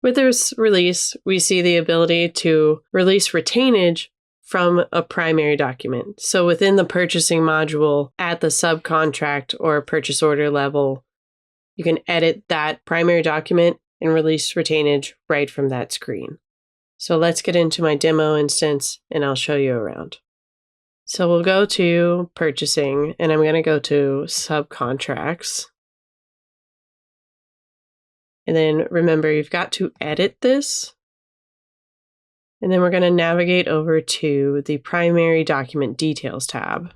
With this release, we see the ability to release retainage from a primary document. So within the purchasing module at the subcontract or purchase order level, you can edit that primary document and release retainage right from that screen. So let's get into my demo instance and I'll show you around. So we'll go to purchasing and I'm going to go to subcontracts. And then remember, you've got to edit this. And then we're going to navigate over to the primary document details tab.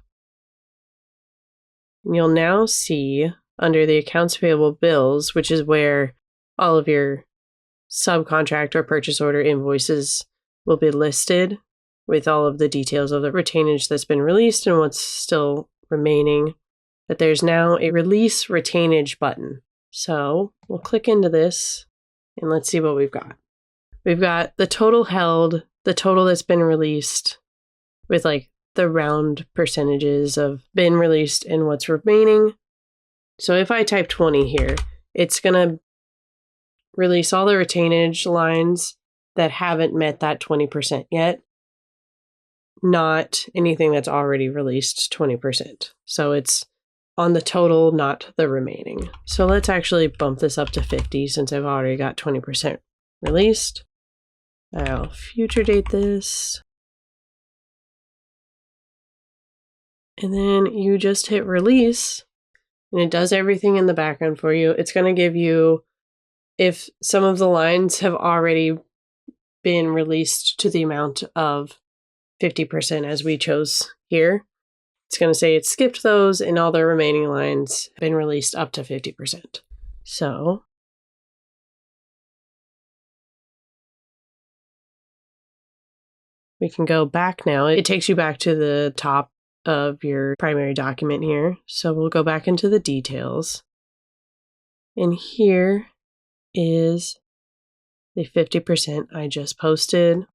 And you'll now see under the accounts payable bills, which is where all of your subcontract or purchase order invoices will be listed with all of the details of the retainage that's been released and what's still remaining, that there's now a release retainage button. So we'll click into this and let's see what we've got. We've got the total held, the total that's been released with like the round percentages of been released and what's remaining. So if I type 20 here, it's going to release all the retainage lines that haven't met that 20% yet, not anything that's already released 20%. So it's on the total, not the remaining. So let's actually bump this up to 50 since I've already got 20% released. I'll future date this. And then you just hit release and it does everything in the background for you. It's going to give you, if some of the lines have already been released to the amount of 50% as we chose here, it's going to say it skipped those and all the remaining lines have been released up to 50%. So we can go back now. It takes you back to the top of your primary document here. So we'll go back into the details. And here is the 50% I just posted.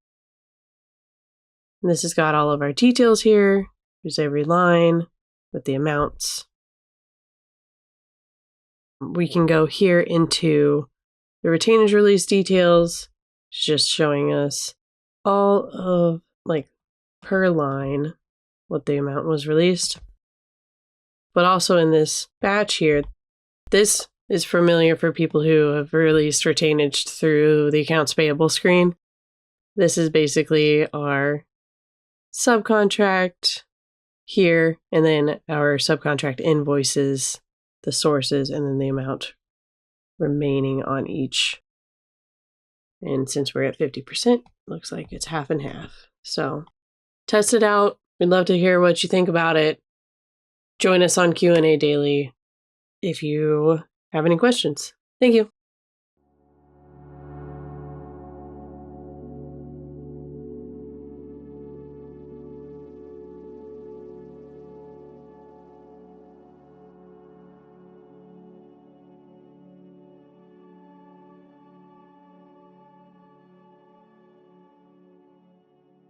And this has got all of our details here. There's every line with the amounts. We can go here into the retainage release details. It's just showing us all of, like, per line what the amount was released. But also in this batch here, this is familiar for people who have released retainage through the accounts payable screen. This is basically our subcontract here, and then our subcontract invoices, the sources, and then the amount remaining on each. And since we're at 50%, looks like it's half and half. So test it out. We'd love to hear what you think about it. Join us on Q&A daily if you have any questions. Thank you.